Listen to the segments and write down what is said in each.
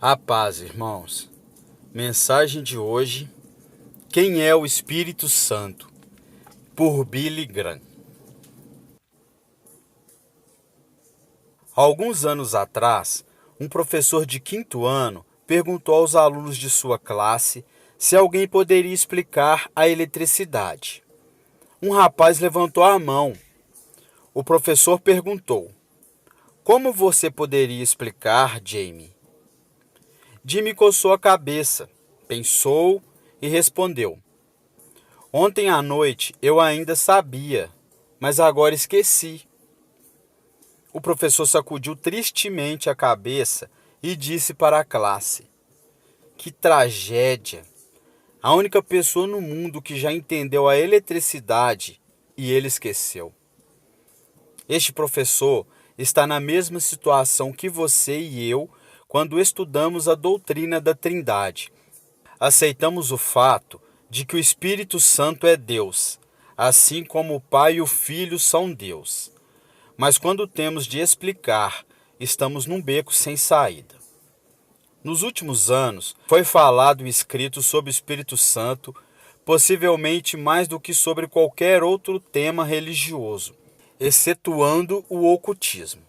A paz, irmãos. Mensagem de hoje: quem é o Espírito Santo? Por Billy Graham. Alguns anos atrás, um professor de quinto ano perguntou aos alunos de sua classe se alguém poderia explicar a eletricidade. Um rapaz levantou a mão. O professor perguntou: como você poderia explicar, Jamie? Jimmy coçou a cabeça, pensou e respondeu: ontem à noite eu ainda sabia, mas agora esqueci. O professor sacudiu tristemente a cabeça e disse para a classe: que tragédia! A única pessoa no mundo que já entendeu a eletricidade e ele esqueceu. Este professor está na mesma situação que você e eu quando estudamos a doutrina da Trindade. Aceitamos o fato de que o Espírito Santo é Deus, assim como o Pai e o Filho são Deus. Mas quando temos de explicar, estamos num beco sem saída. Nos últimos anos, foi falado e escrito sobre o Espírito Santo, possivelmente mais do que sobre qualquer outro tema religioso, excetuando o ocultismo.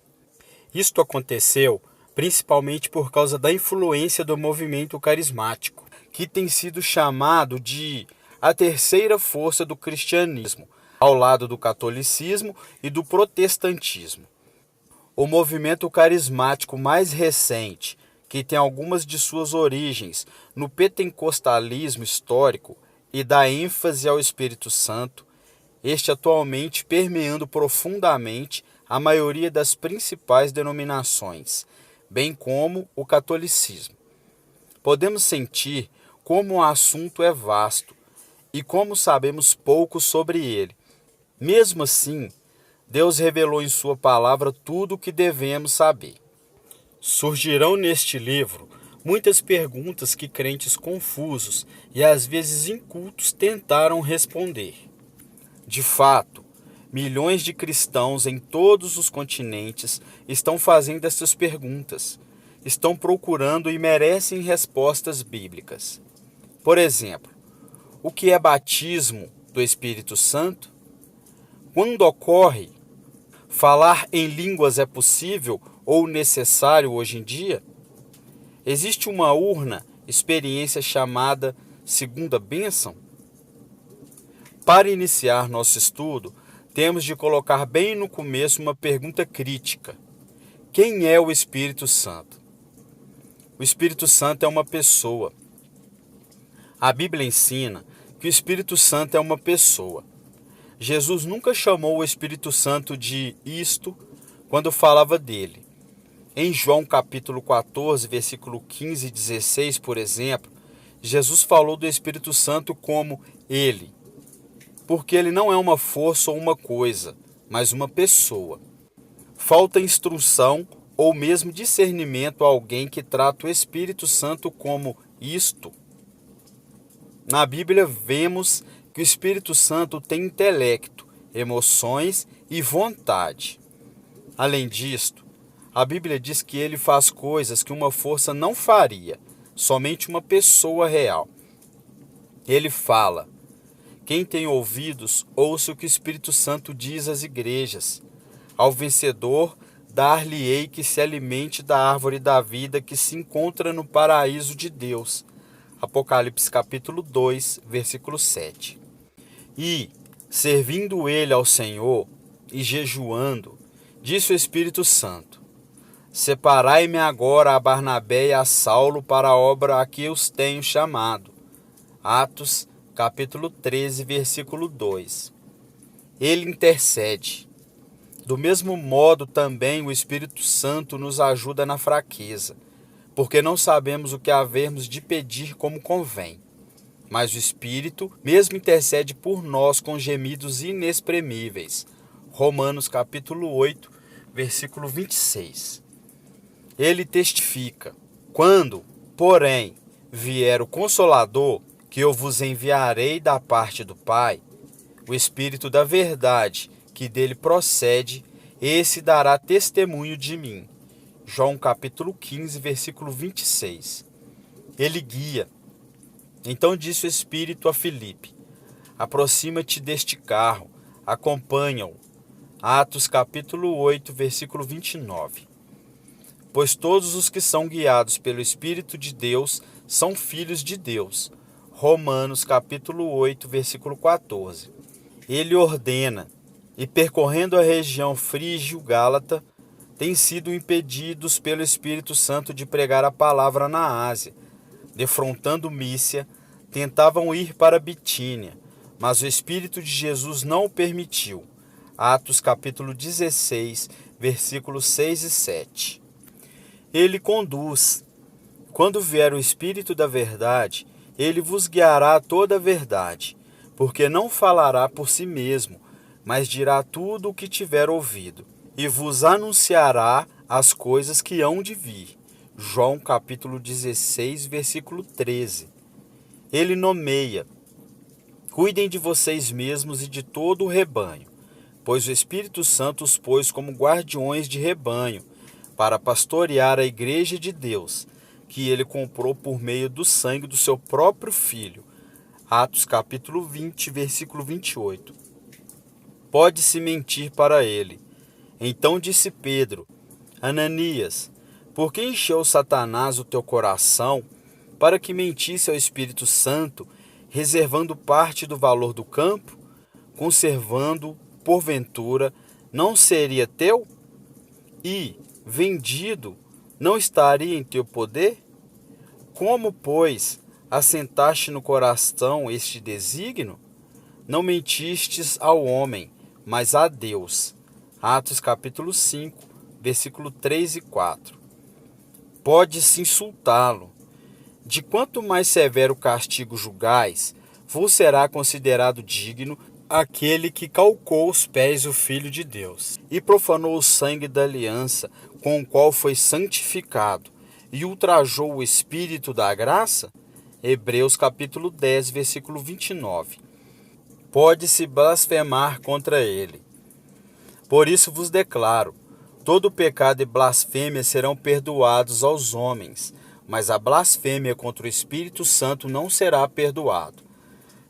Isto aconteceu principalmente por causa da influência do movimento carismático, que tem sido chamado de a terceira força do cristianismo, ao lado do catolicismo e do protestantismo. O movimento carismático mais recente, que tem algumas de suas origens no pentecostalismo histórico e dá ênfase ao Espírito Santo, este atualmente permeando profundamente a maioria das principais denominações, bem como o catolicismo. Podemos sentir como o assunto é vasto e como sabemos pouco sobre ele. Mesmo assim, Deus revelou em sua palavra tudo o que devemos saber. Surgirão neste livro muitas perguntas que crentes confusos e às vezes incultos tentaram responder. De fato, milhões de cristãos em todos os continentes estão fazendo essas perguntas, estão procurando e merecem respostas bíblicas. Por exemplo, o que é batismo do Espírito Santo? Quando ocorre? Falar em línguas é possível ou necessário hoje em dia? Existe uma urna, experiência chamada segunda bênção? Para iniciar nosso estudo, temos de colocar bem no começo uma pergunta crítica. Quem é o Espírito Santo? O Espírito Santo é uma pessoa. A Bíblia ensina que o Espírito Santo é uma pessoa. Jesus nunca chamou o Espírito Santo de isto quando falava dele. Em João capítulo 14, versículo 15 e 16, por exemplo, Jesus falou do Espírito Santo como ele, porque ele não é uma força ou uma coisa, mas uma pessoa. Falta instrução ou mesmo discernimento a alguém que trata o Espírito Santo como isto. Na Bíblia vemos que o Espírito Santo tem intelecto, emoções e vontade. Além disto, a Bíblia diz que ele faz coisas que uma força não faria, somente uma pessoa real. Ele fala: quem tem ouvidos, ouça o que o Espírito Santo diz às igrejas. Ao vencedor, dar-lhe-ei que se alimente da árvore da vida que se encontra no paraíso de Deus. Apocalipse capítulo 2, versículo 7. E, servindo ele ao Senhor e jejuando, disse o Espírito Santo: separai-me agora a Barnabé e a Saulo para a obra a que eu os tenho chamado. Atos capítulo 13, versículo 2. Ele intercede. Do mesmo modo também o Espírito Santo nos ajuda na fraqueza, porque não sabemos o que havermos de pedir como convém. Mas o Espírito mesmo intercede por nós com gemidos inexprimíveis. Romanos capítulo 8, versículo 26. Ele testifica: quando, porém, vier o Consolador, que eu vos enviarei da parte do Pai, o Espírito da verdade, que dele procede, esse dará testemunho de mim. João capítulo 15, versículo 26. Ele guia. Então disse o Espírito a Filipe: aproxima-te deste carro, acompanha-o. Atos capítulo 8, versículo 29. Pois todos os que são guiados pelo Espírito de Deus são filhos de Deus. Romanos capítulo 8, versículo 14. Ele ordena, e percorrendo a região frígio-gálata, têm sido impedidos pelo Espírito Santo de pregar a palavra na Ásia. Defrontando Mícia, tentavam ir para Bitínia, mas o Espírito de Jesus não o permitiu. Atos capítulo 16, versículos 6 e 7. Ele conduz. Quando vier o Espírito da verdade, ele vos guiará a toda a verdade, porque não falará por si mesmo, mas dirá tudo o que tiver ouvido, e vos anunciará as coisas que hão de vir. João capítulo 16, versículo 13. Ele nomeia: cuidem de vocês mesmos e de todo o rebanho, pois o Espírito Santo os pôs como guardiões de rebanho, para pastorear a igreja de Deus, que ele comprou por meio do sangue do seu próprio Filho. Atos capítulo 20, versículo 28. Pode-se mentir para ele. Então disse Pedro: Ananias, por que encheu Satanás o teu coração para que mentisse ao Espírito Santo, reservando parte do valor do campo, conservando, porventura, não seria teu? E, vendido, não estaria em teu poder? Como, pois, assentaste no coração este desígnio? Não mentistes ao homem, mas a Deus. Atos capítulo 5, versículo 3 e 4. Pode-se insultá-lo. De quanto mais severo castigo julgais, vos será considerado digno aquele que calcou os pés do Filho de Deus, e profanou o sangue da aliança com o qual foi santificado, e ultrajou o Espírito da graça? Hebreus capítulo 10, versículo 29. Pode-se blasfemar contra ele. Por isso vos declaro, todo pecado e blasfêmia serão perdoados aos homens, mas a blasfêmia contra o Espírito Santo não será perdoado.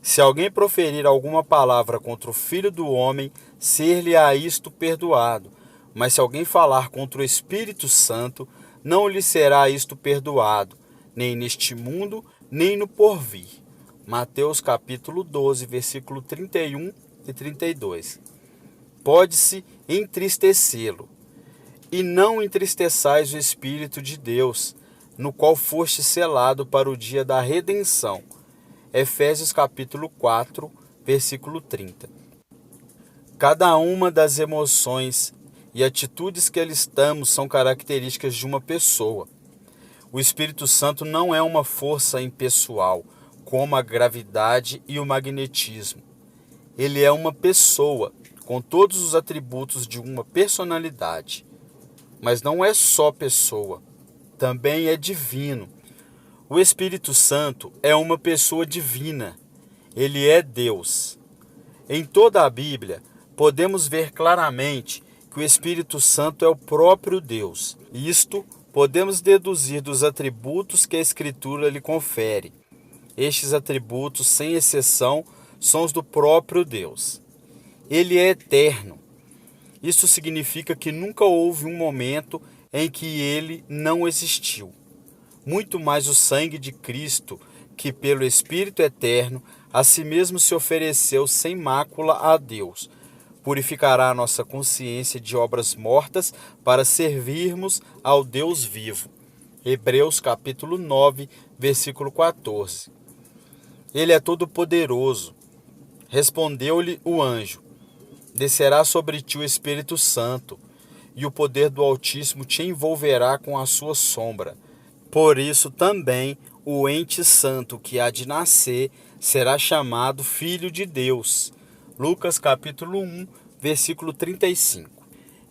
Se alguém proferir alguma palavra contra o Filho do homem, ser-lhe-á isto perdoado. Mas se alguém falar contra o Espírito Santo, não lhe será isto perdoado, nem neste mundo, nem no porvir. Mateus capítulo 12, versículo 31 e 32. Pode-se entristecê-lo. E não entristeçais o Espírito de Deus, no qual foste selado para o dia da redenção. Efésios capítulo 4, versículo 30. Cada uma das emoções e atitudes que listamos são características de uma pessoa. O Espírito Santo não é uma força impessoal, como a gravidade e o magnetismo. Ele é uma pessoa, com todos os atributos de uma personalidade. Mas não é só pessoa, também é divino. O Espírito Santo é uma pessoa divina. Ele é Deus. Em toda a Bíblia, podemos ver claramente que o Espírito Santo é o próprio Deus. Isto podemos deduzir dos atributos que a Escritura lhe confere. Estes atributos, sem exceção, são os do próprio Deus. Ele é eterno. Isso significa que nunca houve um momento em que ele não existiu. Muito mais o sangue de Cristo, que pelo Espírito eterno, a si mesmo se ofereceu sem mácula a Deus, purificará a nossa consciência de obras mortas para servirmos ao Deus vivo. Hebreus capítulo 9, versículo 14. Ele é todo-poderoso. Respondeu-lhe o anjo: descerá sobre ti o Espírito Santo, e o poder do Altíssimo te envolverá com a sua sombra. Por isso também o ente santo que há de nascer será chamado Filho de Deus. Lucas capítulo 1, versículo 35.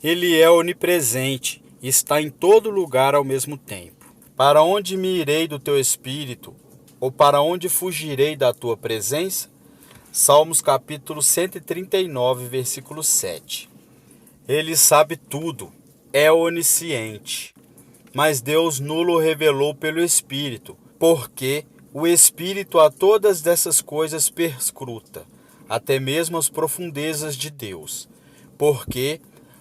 Ele é onipresente e está em todo lugar ao mesmo tempo. Para onde me irei do teu espírito? Ou para onde fugirei da tua presença? Salmos capítulo 139, versículo 7. Ele sabe tudo, é onisciente. mas Deus nulo revelou pelo Espírito, porque o Espírito a todas dessas coisas perscruta, até mesmo as profundezas de Deus. Porque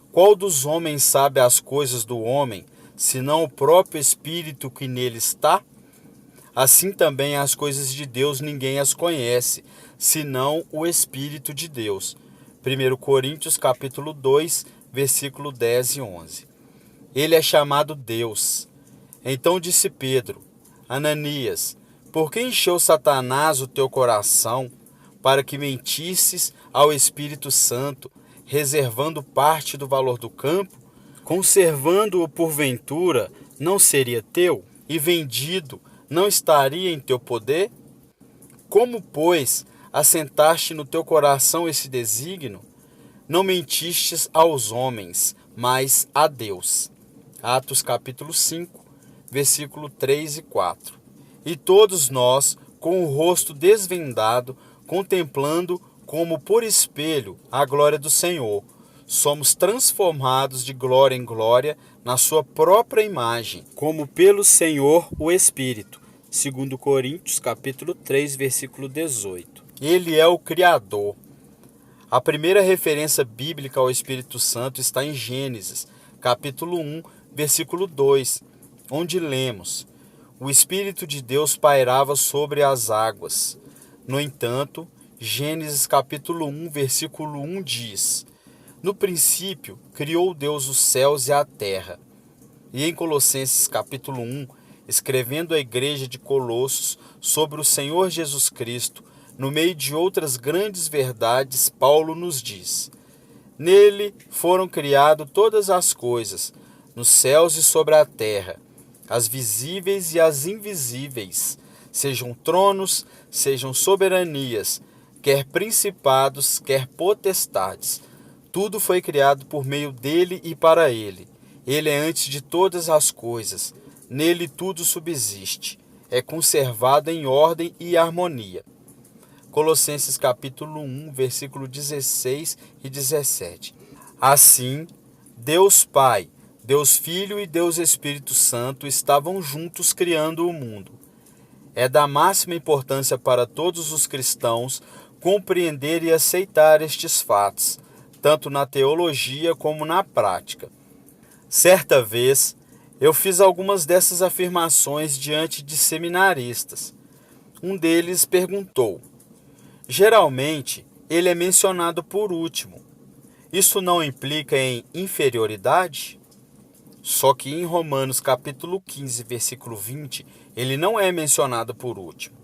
qual dos homens sabe as coisas do homem, senão o próprio Espírito que nele está? Assim também as coisas de Deus ninguém as conhece, senão o Espírito de Deus. 1 Coríntios capítulo 2, versículo 10 e 11. Ele é chamado Deus. Então disse Pedro: Ananias, por que encheu Satanás o teu coração, para que mentisses ao Espírito Santo, reservando parte do valor do campo? Conservando-o porventura, não seria teu? E vendido, não estaria em teu poder? Como, pois, assentaste no teu coração esse desígnio? Não mentistes aos homens, mas a Deus. Atos capítulo 5, versículo 3 e 4. E todos nós, com o rosto desvendado, contemplando como por espelho a glória do Senhor, somos transformados de glória em glória na sua própria imagem, como pelo Senhor o Espírito. 2 Coríntios capítulo 3, versículo 18. Ele é o Criador. A primeira referência bíblica ao Espírito Santo está em Gênesis, capítulo 1, versículo 2, onde lemos: o Espírito de Deus pairava sobre as águas. No entanto, Gênesis capítulo 1, versículo 1 diz: no princípio, criou Deus os céus e a terra. E em Colossenses capítulo 1, escrevendo à igreja de Colossos sobre o Senhor Jesus Cristo, no meio de outras grandes verdades, Paulo nos diz: nele foram criadas todas as coisas, nos céus e sobre a terra, as visíveis e as invisíveis, sejam tronos, sejam soberanias, quer principados, quer potestades. Tudo foi criado por meio dele e para ele. Ele é antes de todas as coisas. Nele tudo subsiste. É conservado em ordem e harmonia. Colossenses capítulo 1, versículo 16 e 17. Assim, Deus Pai, Deus Filho e Deus Espírito Santo estavam juntos criando o mundo. É da máxima importância para todos os cristãos compreender e aceitar estes fatos, tanto na teologia como na prática. Certa vez, eu fiz algumas dessas afirmações diante de seminaristas. Um deles perguntou: geralmente, ele é mencionado por último. Isso não implica em inferioridade? Só que em Romanos capítulo 15, versículo 20, ele não é mencionado por último.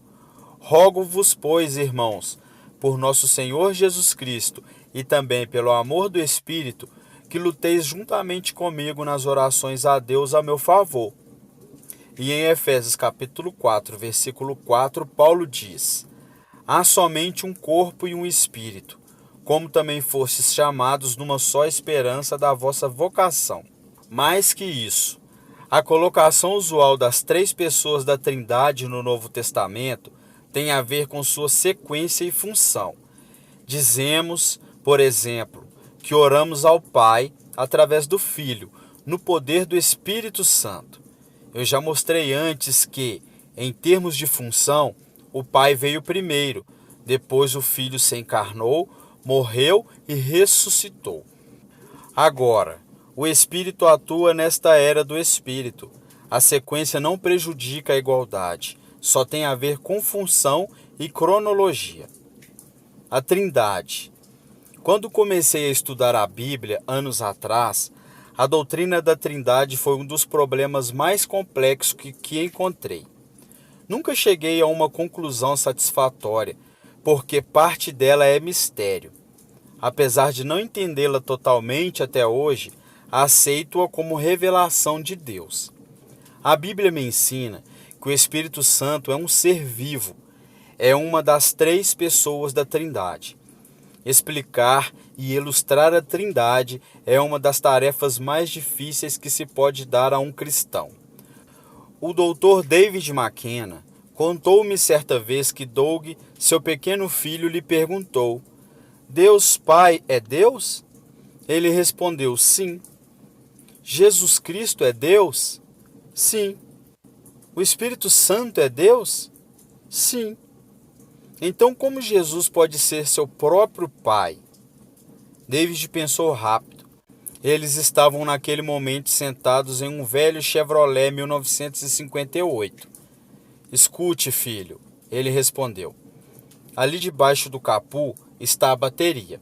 Rogo-vos, pois, irmãos, por nosso Senhor Jesus Cristo e também pelo amor do Espírito, que luteis juntamente comigo nas orações a Deus a meu favor. E em Efésios capítulo 4, versículo 4, Paulo diz: há somente um corpo e um espírito, como também fostes chamados numa só esperança da vossa vocação. Mais que isso, a colocação usual das três pessoas da Trindade no Novo Testamento tem a ver com sua sequência e função. Dizemos, por exemplo, que oramos ao Pai através do Filho, no poder do Espírito Santo. Eu já mostrei antes que, em termos de função, o Pai veio primeiro, depois o Filho se encarnou, morreu e ressuscitou. Agora, o Espírito atua nesta era do Espírito. A sequência não prejudica a igualdade, só tem a ver com função e cronologia. A Trindade. Quando comecei a estudar a Bíblia anos atrás, a doutrina da Trindade foi um dos problemas mais complexos que encontrei. Nunca cheguei a uma conclusão satisfatória, porque parte dela é mistério. Apesar de não entendê-la totalmente até hoje, aceito-a como revelação de Deus. A Bíblia me ensina que o Espírito Santo é um ser vivo, é uma das três pessoas da Trindade. Explicar e ilustrar a Trindade é uma das tarefas mais difíceis que se pode dar a um cristão. O Dr. David McKenna contou-me certa vez que Doug, seu pequeno filho, lhe perguntou: Deus Pai é Deus? Ele respondeu: sim. Jesus Cristo é Deus? Sim. O Espírito Santo é Deus? Sim. Então, como Jesus pode ser seu próprio Pai? David pensou rápido. Eles estavam naquele momento sentados em um velho Chevrolet 1958. Escute, filho, ele respondeu. Ali debaixo do capô está a bateria.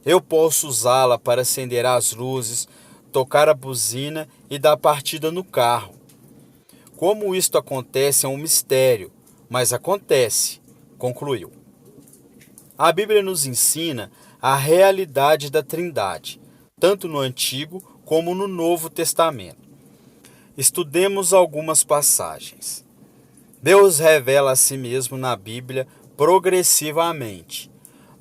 Eu posso usá-la para acender as luzes, tocar a buzina e dar partida no carro. Como isto acontece é um mistério, mas acontece, concluiu. A Bíblia nos ensina a realidade da Trindade, tanto no Antigo como no Novo Testamento. Estudemos algumas passagens. Deus revela a si mesmo na Bíblia progressivamente,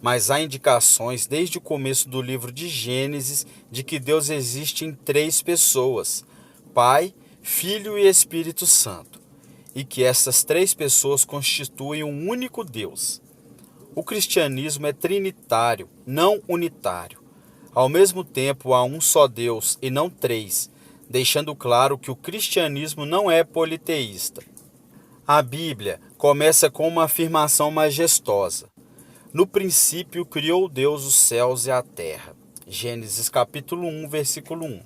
mas há indicações desde o começo do livro de Gênesis de que Deus existe em 3 pessoas, Pai, Filho e Espírito Santo, e que essas 3 pessoas constituem um único Deus. O cristianismo é trinitário, não unitário. Ao mesmo tempo, há um só Deus e não 3, deixando claro que o cristianismo não é politeísta. A Bíblia começa com uma afirmação majestosa. No princípio criou Deus os céus e a terra. Gênesis capítulo 1, versículo 1.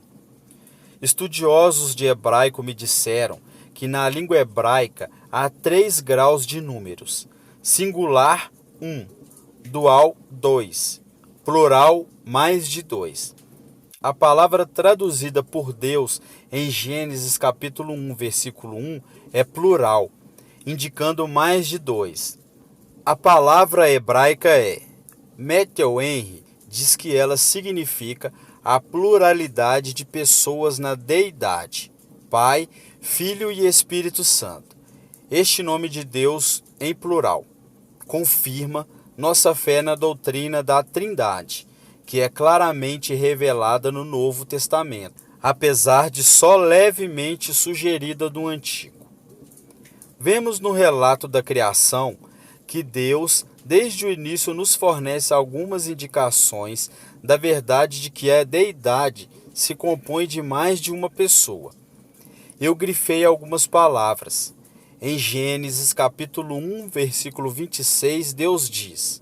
Estudiosos de hebraico me disseram que na língua hebraica há 3 graus de números. Singular, 1. Dual, 2. Plural, mais de 2. A palavra traduzida por Deus em Gênesis capítulo 1, versículo 1 é plural, indicando mais de 2. A palavra hebraica é Matthew Henry diz que ela significa a pluralidade de pessoas na deidade, Pai, Filho e Espírito Santo. Este nome de Deus em plural confirma nossa fé na doutrina da Trindade, que é claramente revelada no Novo Testamento, apesar de só levemente sugerida no Antigo. Vemos no relato da criação que Deus, desde o início, nos fornece algumas indicações da verdade de que a deidade se compõe de mais de uma pessoa. Eu grifei algumas palavras. Em Gênesis capítulo 1, versículo 26, Deus diz: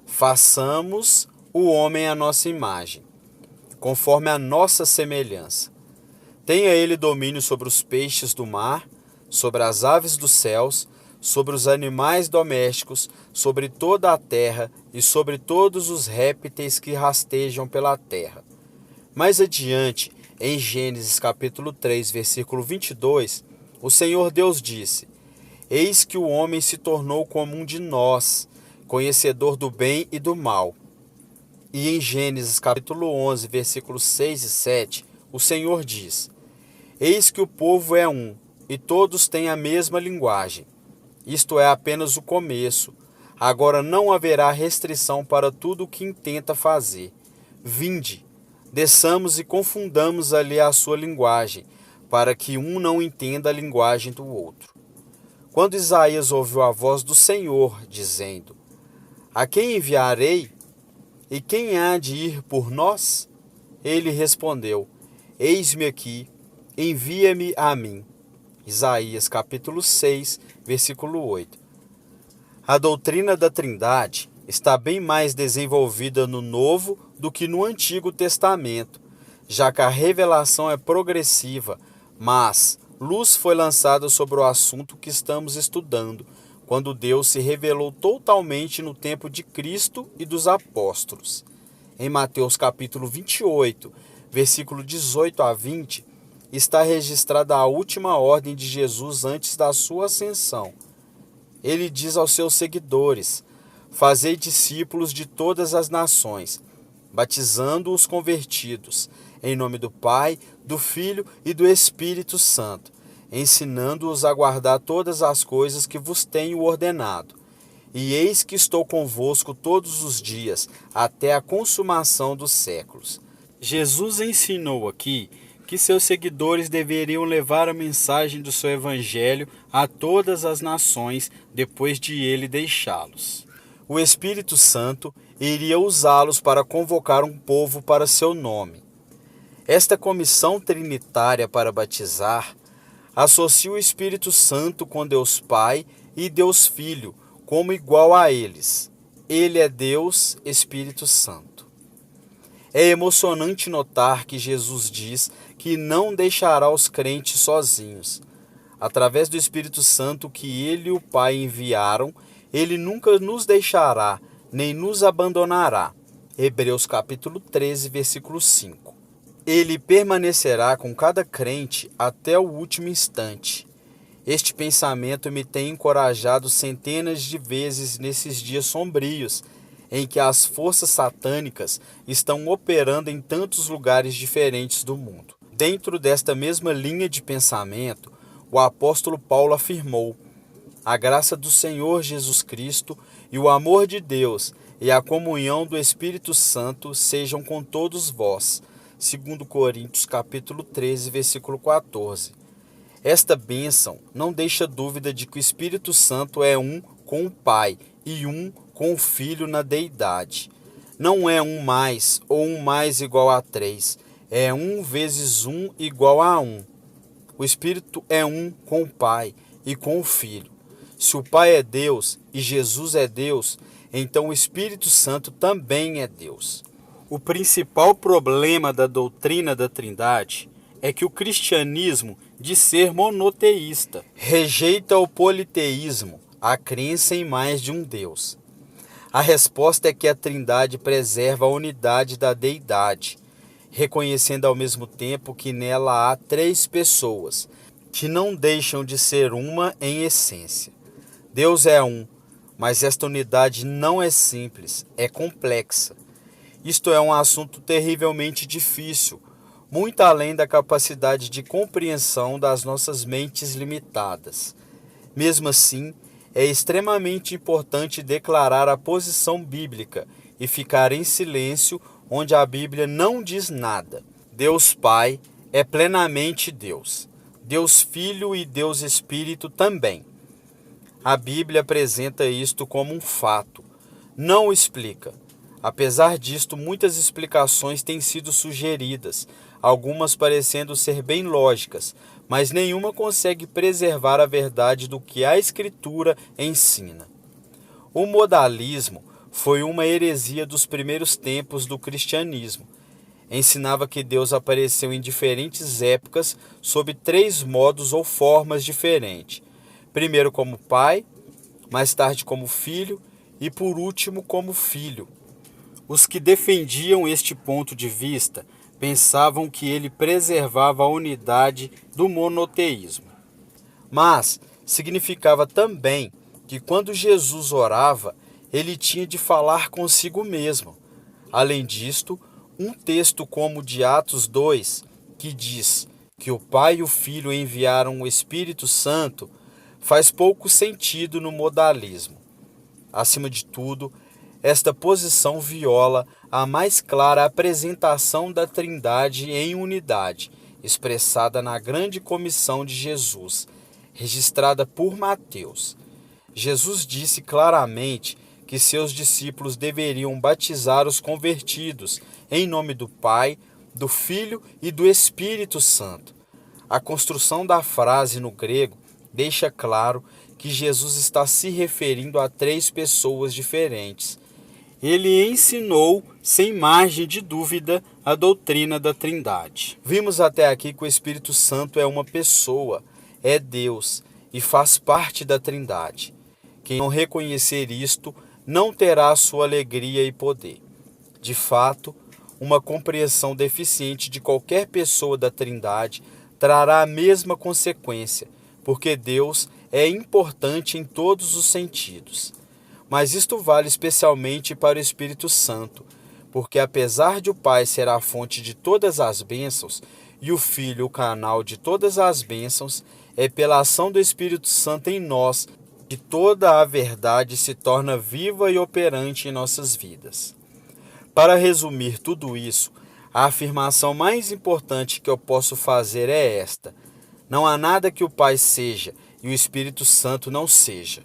façamos o homem à nossa imagem, conforme a nossa semelhança. Tenha ele domínio sobre os peixes do mar, sobre as aves dos céus, sobre os animais domésticos, sobre toda a terra e sobre todos os répteis que rastejam pela terra. Mais adiante, em Gênesis capítulo 3, versículo 22, o Senhor Deus disse: eis que o homem se tornou como um de nós, conhecedor do bem e do mal. E em Gênesis capítulo 11, versículos 6 e 7, o Senhor diz: eis que o povo é um, e todos têm a mesma linguagem. Isto é apenas o começo. Agora não haverá restrição para tudo o que intenta fazer. Vinde, desçamos e confundamos ali a sua linguagem, para que um não entenda a linguagem do outro. Quando Isaías ouviu a voz do Senhor, dizendo: a quem enviarei? E quem há de ir por nós? Ele respondeu: eis-me aqui, envia-me a mim. Isaías capítulo 6, versículo 8. A doutrina da Trindade está bem mais desenvolvida no Novo do que no Antigo Testamento, já que a revelação é progressiva, mas luz foi lançada sobre o assunto que estamos estudando, quando Deus se revelou totalmente no tempo de Cristo e dos apóstolos. Em Mateus capítulo 28, versículo 18 a 20, está registrada a última ordem de Jesus antes da sua ascensão. Ele diz aos seus seguidores: fazei discípulos de todas as nações, batizando os convertidos, em nome do Pai, do Filho e do Espírito Santo, ensinando-os a guardar todas as coisas que vos tenho ordenado. E eis que estou convosco todos os dias, até a consumação dos séculos. Jesus ensinou aqui que seus seguidores deveriam levar a mensagem do seu evangelho a todas as nações depois de ele deixá-los. O Espírito Santo iria usá-los para convocar um povo para seu nome. Esta comissão trinitária para batizar Associa o Espírito Santo com Deus Pai e Deus Filho como igual a eles. Ele é Deus, Espírito Santo. É emocionante notar que Jesus diz que não deixará os crentes sozinhos. Através do Espírito Santo que ele e o Pai enviaram, ele nunca nos deixará, nem nos abandonará. Hebreus capítulo 13, versículo 5. Ele permanecerá com cada crente até o último instante. Este pensamento me tem encorajado centenas de vezes nesses dias sombrios, em que as forças satânicas estão operando em tantos lugares diferentes do mundo. Dentro desta mesma linha de pensamento, o apóstolo Paulo afirmou: a graça do Senhor Jesus Cristo e o amor de Deus e a comunhão do Espírito Santo sejam com todos vós. 2 Coríntios capítulo 13, versículo 14. Esta bênção não deixa dúvida de que o Espírito Santo é um com o Pai e um com o Filho na deidade. Não é um mais ou um mais igual a 3, é 1 vezes 1 igual a 1. O Espírito é um com o Pai e com o Filho. Se o Pai é Deus e Jesus é Deus, então o Espírito Santo também é Deus. O principal problema da doutrina da Trindade é que o cristianismo diz ser monoteísta. Rejeita o politeísmo, a crença em mais de um Deus. A resposta é que a Trindade preserva a unidade da deidade, reconhecendo ao mesmo tempo que nela há 3 pessoas, que não deixam de ser uma em essência. Deus é um, mas esta unidade não é simples, é complexa. Isto é um assunto terrivelmente difícil, muito além da capacidade de compreensão das nossas mentes limitadas. Mesmo assim, é extremamente importante declarar a posição bíblica e ficar em silêncio onde a Bíblia não diz nada. Deus Pai é plenamente Deus. Deus Filho e Deus Espírito também. A Bíblia apresenta isto como um fato, não o explica. Apesar disto, muitas explicações têm sido sugeridas, algumas parecendo ser bem lógicas, mas nenhuma consegue preservar a verdade do que a Escritura ensina. O modalismo foi uma heresia dos primeiros tempos do cristianismo. Ensinava que Deus apareceu em diferentes épocas sob 3 modos ou formas diferentes. Primeiro como Pai, mais tarde como Filho e por último como Filho. Os que defendiam este ponto de vista pensavam que ele preservava a unidade do monoteísmo. Mas significava também que quando Jesus orava, ele tinha de falar consigo mesmo. Além disto, um texto como o de Atos 2, que diz que o Pai e o Filho enviaram o Espírito Santo, faz pouco sentido no modalismo. Acima de tudo, esta posição viola a mais clara apresentação da Trindade em unidade, expressada na grande comissão de Jesus, registrada por Mateus. Jesus disse claramente que seus discípulos deveriam batizar os convertidos em nome do Pai, do Filho e do Espírito Santo. A construção da frase no grego deixa claro que Jesus está se referindo a 3 pessoas diferentes. Ele ensinou, sem margem de dúvida, a doutrina da Trindade. Vimos até aqui que o Espírito Santo é uma pessoa, é Deus e faz parte da Trindade. Quem não reconhecer isto não terá sua alegria e poder. De fato, uma compreensão deficiente de qualquer pessoa da Trindade trará a mesma consequência, porque Deus é importante em todos os sentidos. Mas isto vale especialmente para o Espírito Santo, porque apesar de o Pai ser a fonte de todas as bênçãos e o Filho o canal de todas as bênçãos, é pela ação do Espírito Santo em nós que toda a verdade se torna viva e operante em nossas vidas. Para resumir tudo isso, a afirmação mais importante que eu posso fazer é esta: não há nada que o Pai seja e o Espírito Santo não seja.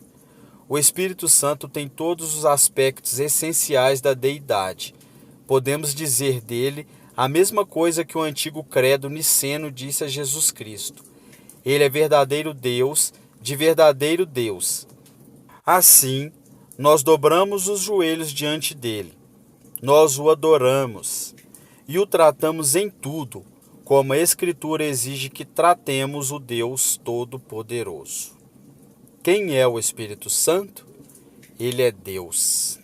O Espírito Santo tem todos os aspectos essenciais da deidade. Podemos dizer dele a mesma coisa que o antigo credo niceno disse a Jesus Cristo. Ele é verdadeiro Deus, de verdadeiro Deus. Assim, nós dobramos os joelhos diante dele. Nós o adoramos e o tratamos em tudo, como a Escritura exige que tratemos o Deus Todo-Poderoso. Quem é o Espírito Santo? Ele é Deus.